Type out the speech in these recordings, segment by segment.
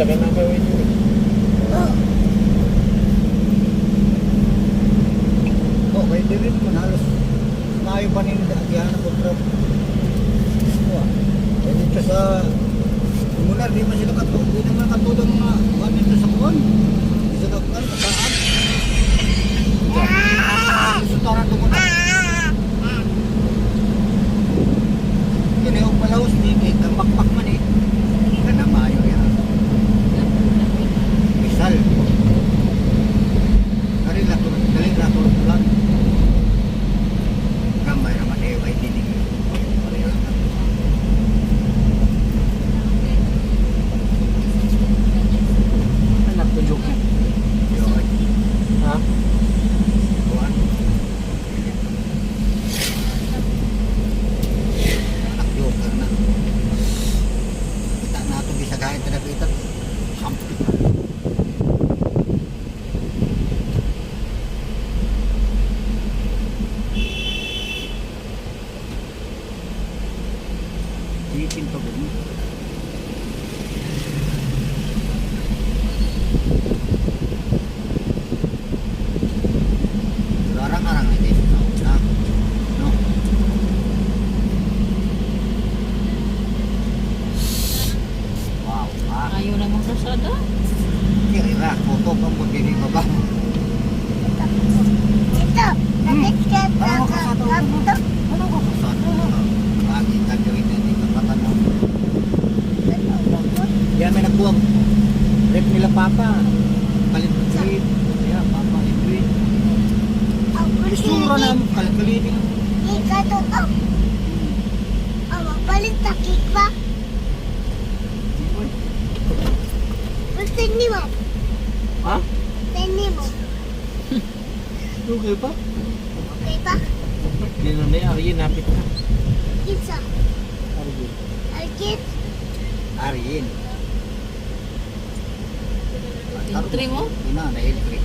laki na kayo yun. Oh, pwede rin man. Halos mayo pa nila agyan na kontra. Eh dito sa Munar, di man sila katulog. Di naman katulog mga buwan dito sa kuwan. Di sa dakuan, kasaan. Sutaran tumunan. Yun eh, ang palahos ni ang bakpak man eh. Ka na mayo yan. Misal. Dari latur tulan. Gamay naman eh, ay dinig. Anak to joke. Yun. Ha? Kuwan. Anak joker na. Kita na ito bisa kahit na kita. Sampit na. Bikin pa ba mo? Larang-larang na din. No? No? Wow, ah. Ayaw na mong kasada. Kira, foto pang magdinig ba ba? Ito, nakikita Ano ka. ka sa to? Ito, Ano ka sa to? Lagi ka gawin na hindi ka patanaw. Yan may nagbuwag. Rep nila papa. Kalit kalit. Yeah, papa Edwin. Isura na mo kalit kalit. Ikaw to. Palit takik ba? Tingni mo. Ha? Tingni mo. Okay pa? Okay ba? Hindi na yan. Aryin, napit ka. Isa. Aryin. Alkit. Aryin. Entry mo? Ina, na-entry.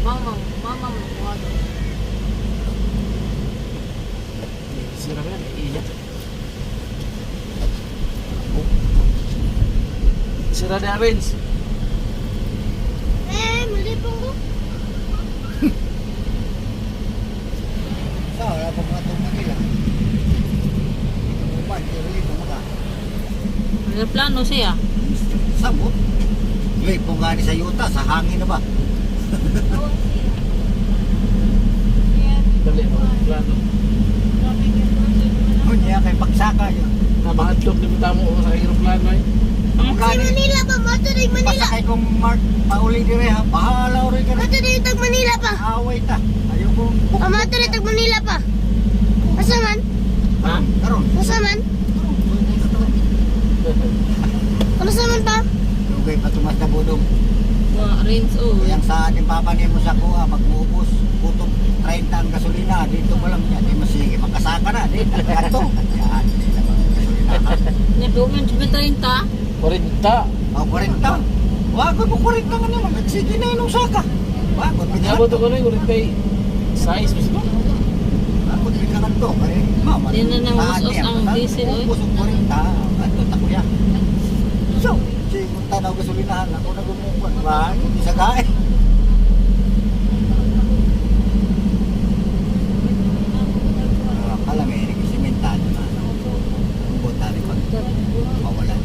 Mama, wala. Sira ka yan. Iingat. Sira na Vince. Malipong ko. So, wala pa mga itong Manila. Upan, kiri ito maka. May plano siya. Sabot. Lay po nga ni sa yuta, sa hangin na ba? Dali mo. Plano. Kunya kay pagsaka yun. Nabangatlog na bita mo sa aeroplano eh. Ang Si gani, Manila pa, moto rin Manila. pasakay kong Mark, pauli dire ha. Bahala rin ka na. Moto rin tag Manila pa. Away ta. Ayaw kong Moto rin tag Manila pa. Asa man? Ha? Karon. Asa man? Ano sa man pa? Lugay pa tumas na budong. Wa rinse oh. Yang sa ating papa ni mo sa kuha, magmuubos. Putong 30 ang gasolina. Dito pa lang yan. Di masige. Makasaka na. Di. Kato. Yan. Di na mga gasolina. Naduman sa 30. 40. O, 40. Wagod mo 40 nga naman. Nagsige na yun ang saka. Wagod. Nabot ko na yung kay size mo. Wagod. May kangan to. Mama. Di na nang us-us ang diesel, oy. Ubos ang 40. Ato takuya. So, sige kung tanaw gasolinahan. Ako na gumukuan. Wagod. Isa kain. Kala may simentado na. Buta rin pag mawalan.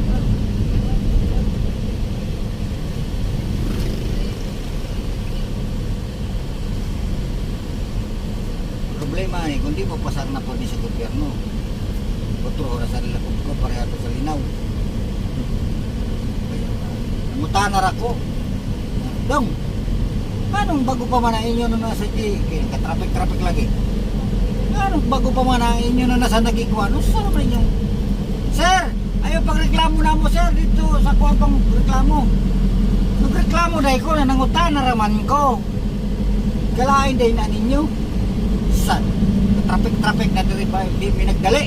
Problema eh, kung di mo pasar na po sa gobyerno. 4 oras sa lalakot ko, pareha to sa linaw. Namutanar ako. Dong, anong bago pa man ang inyo na nasa ka-traffic lagi? Anong bago pa man ang inyo na nasa nagikuan? Ano sa naman inyo? Sir, ayaw pang reklamo na mo sir dito sa kuha pang reklamo. Nagreklamo dahil ko na nangutanar raman ko. Kalain dahil na ninyo. San? Traffic na diri ba? Hindi may nagdali.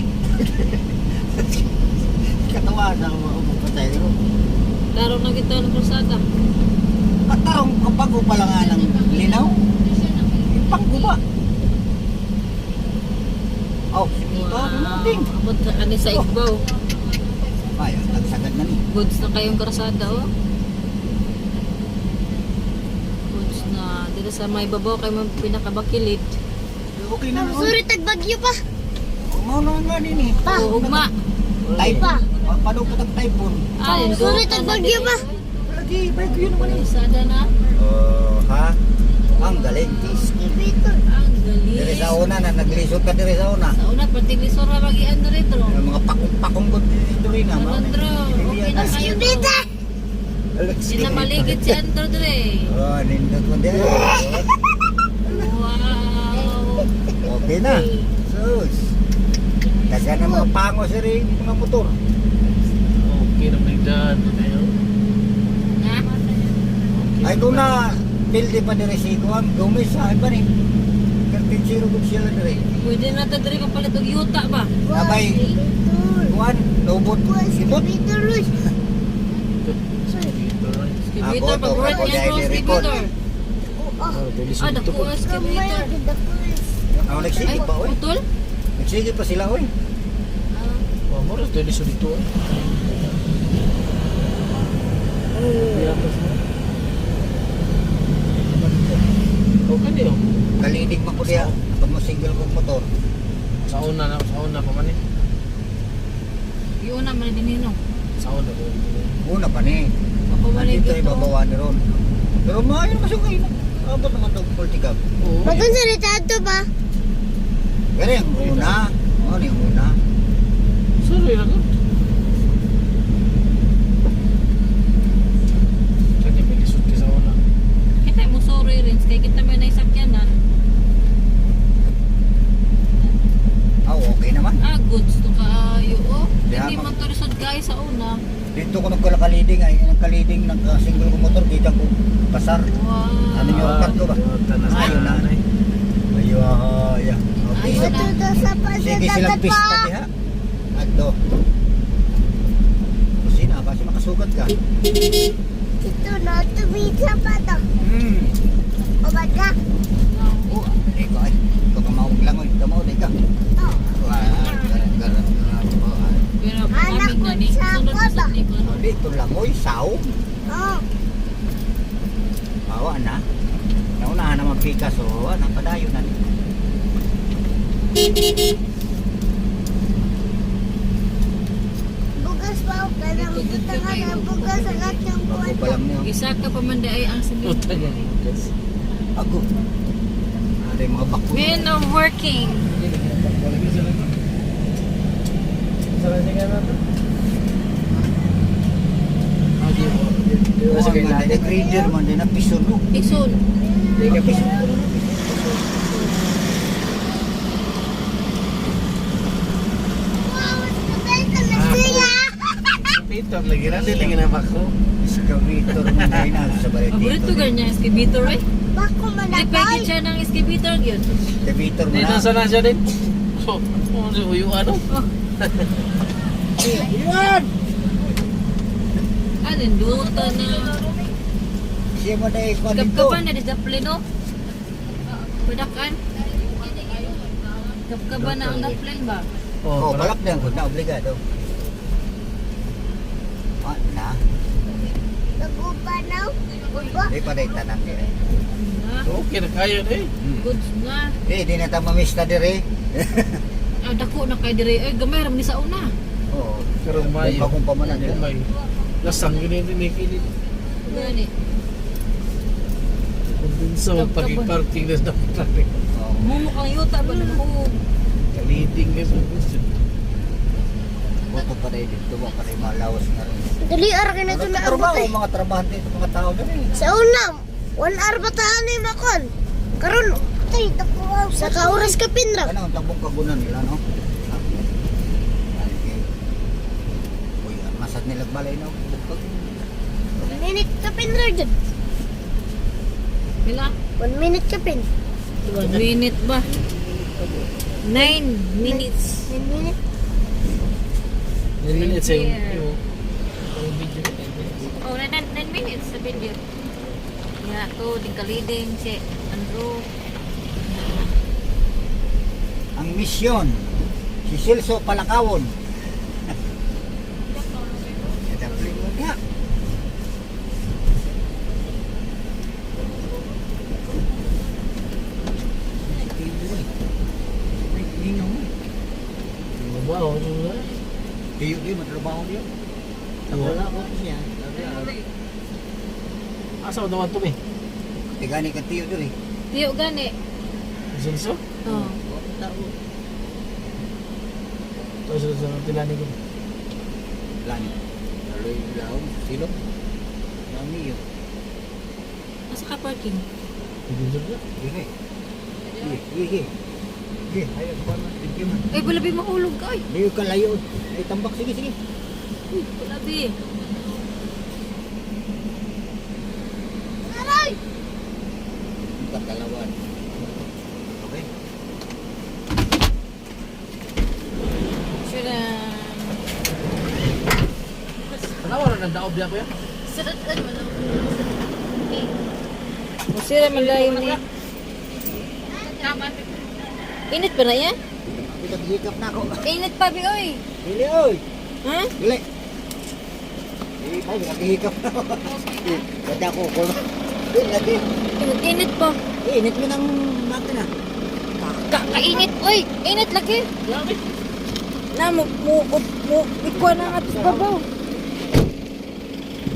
Katawa na ako patay ko. Laro na kita ng krusada. Katarong kapag pa lang nga ng linaw. Pangguba. Oh, Ding. Abot sa kani sa Igbaw. Ay, ang tagsagad na ni. Goods na kayong karasada, oh. Goods na. Dito sa may babaw kayo mo pinakabakilit. Okay na. Sorry, tagbagyo pa. Kumaw na nga din eh. Pa. Oh, ugma. Typhoon. Paano po tag typhoon? Ah, yung Sorry, duta na tagbagyo dito. pa. Lagi, bike yun naman eh. Sada na. Oh, ha? Ang galing. Excavator. Ang Dire sa galing. una na naglisod ka dire sa una. Sa una, pati lisor na bagian na rito. Yung mga pakong god dito rin na. Andro, okay na kayo. Excavator. Hindi na maligid si Andro dre. Oh, nindot mo din. Wow. Okay na. Sus. Daga na mga pango sa rin mga motor. Okay naman yung daan. Ayun. Ha? Ay kung na pildi pa dire si Kuang, gumis sa ba ni? Kartin zero kung sila dire. Pwede na ito dre mapalit og yuta ba? Sabay, Kuan, lobot, sibot. Excavator, Luis. Skibitor, Ako, pag-work ako, yan dahil bro, record. skibitor. Ah, dako ang skibitor. Ako Ay, nagsigit pa, oy. putol? Nagsigit pa sila, oy. Oh, mo rin dito dito. Okay niyo. Kalinig man ko diya. Pag mo single kong motor. Sa una pa man eh. Yung una man din nino. Sa una ko. Una pa ni. Mapawalig Nandito ay ito. babawa ni Ron. Pero maayon naman siya kayo. Abot naman daw politika. Oo. Bagang salita ba? Pero yung una. Ano yung una? Sorry lang. Kanya may lisod ka sa una. Kita mo sorry rin. Kaya kita may naisakyanan. Ah, okay naman. Ah, goods to kaayo. Oh, Yeah, hindi man to resod guys sa una. Dito ko nagkaliding ay nagkaliding ng single kong motor. Kita ko pasar. Wow. Ano yung upat ko ba? Ayun na. Ayaw, ayaw. Okay. Ayun na. Ito sa Sige silang pasadagat pista pa. diha. Adto. Kusina, kasi makasugat ka. Ito na, tumita pa to. O baga? Oh, ikaw ay. Ikaw kamawag lang, oy. Kamawag, ikaw. Oh. Pero Anak aming ko na ni. sa Sunod kota. sa ni ko. Dito lang, oy. Sao. Oh. Bawa na. Naunahan na magpika, so napadayo na ni. Bugas pa ako. Kailangan kita nga na bugas sa lahat ng Bago buwan pa lang niyo. Isa ka pamanday ay ang sabi. Puta niya. Yes. Ako. Ada yung mga bako. Men of working. Oh, ang mga degrader man din na pison, no? Isun. Mga pison. Wow, ito na siya. Peter, lagi natin. Lagi na ako. Excavator mo na rin sa balit Paborito dito. ganyan skibitor eh. Bako Hindi manakay. pwede siya ng skibitor yun. Excavator mo Hindi, na. nasa na siya din. So, ano si Uyo ano? Oh, Yan! ano duta na. Siya mo na ikaw dito. Kapkaban na discipline oh. Padakan. Kapkaban na ang discipline ba? Oh, balak na yan. Na obligado. Ah, na. Nagupa na. Uba. Di pa rin tanang dire. Na. Okay na kayo eh. Goods na. Di na tayo mamista dire. Ah, dako na kay dire. Ay, gamay ram ni sa una. Oo. Karong Mayo. Kung pamanan Karong yan. Mayo. Lasang yun yung tinikilit. Gani. So, pag-parking na sa traffic. Oo. Mumukang yuta ba na mo? Kaliting ka sa gusto. Boto pa rin dito. Huwag pa rin malawas na rin. Dali ara ka na ito na trabaho, abot eh. mga trabahante ito, mga tao na rin. Sa una, 1 hour ba tahan ni Makon? Karon, tay, takuha. Sa kauras ka pinra. Ano ang tabong kagunan nila, no? Uy, masad nila balay na. Minute ka pinra dyan. Pila? 1 minute ka pin. 1 minute ba? 9 minutes. 1 minute. 10 minutes eh. Yeah. Yung video. 10 minutes. Oh, 9 minutes sa video. Ya, to ding kaliding si Andrew. Ang misyon, Si Silso Palakawon. Dapat mo niya. Wow, ano na? Tiyo din, matrabaho niyo. Wala ko siya. Asa daw to be? Tigani ka tiyo din eh. Tiyo gani. Silso? Oh. Tapos sa tilani ko. Lan. Aloy laom, silo. Nami yun. Asa ka parking? Hindi siya. Sige. Sige. Sige, ayo ko na. Tigyo man. Ay, balabi mahulog ka. Ay, Liyo ka layo. Ay tambak sige sige. balabi. Aray! Katalawan. Okay. Sure na. Tanawa na ng daob niya ko yan. Saratan mo na. Masira man layo ni. Init pa na yan? Hikap na ako. Init pa, Bi, oy. Dili oy. Ha? Dili. Ay, naghihikap na ako. Ba't ako ko? Lagi. Init pa. Init mo ng makina. Kainit, oy. Init lagi. Na mo ikuha na nga sa babaw.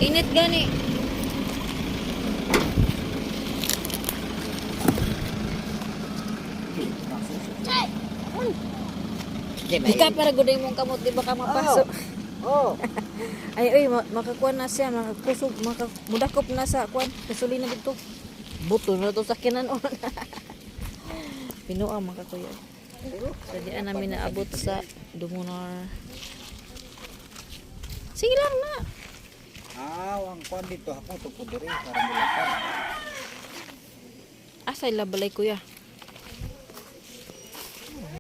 Init gani. Di ka para guday mong kamot, di ba ka mapasok? Oh. Ay, oy, makakuha na siya, makakusog, mudakop na sa kuan, gasolina dito. Buto na to sa kinanon. Pinuha makakuya. So, diyan namin naabot sa Dumunar. Sige lang na. Ang kuan dito ako to diri para mulapan. Asa ila balay kuya?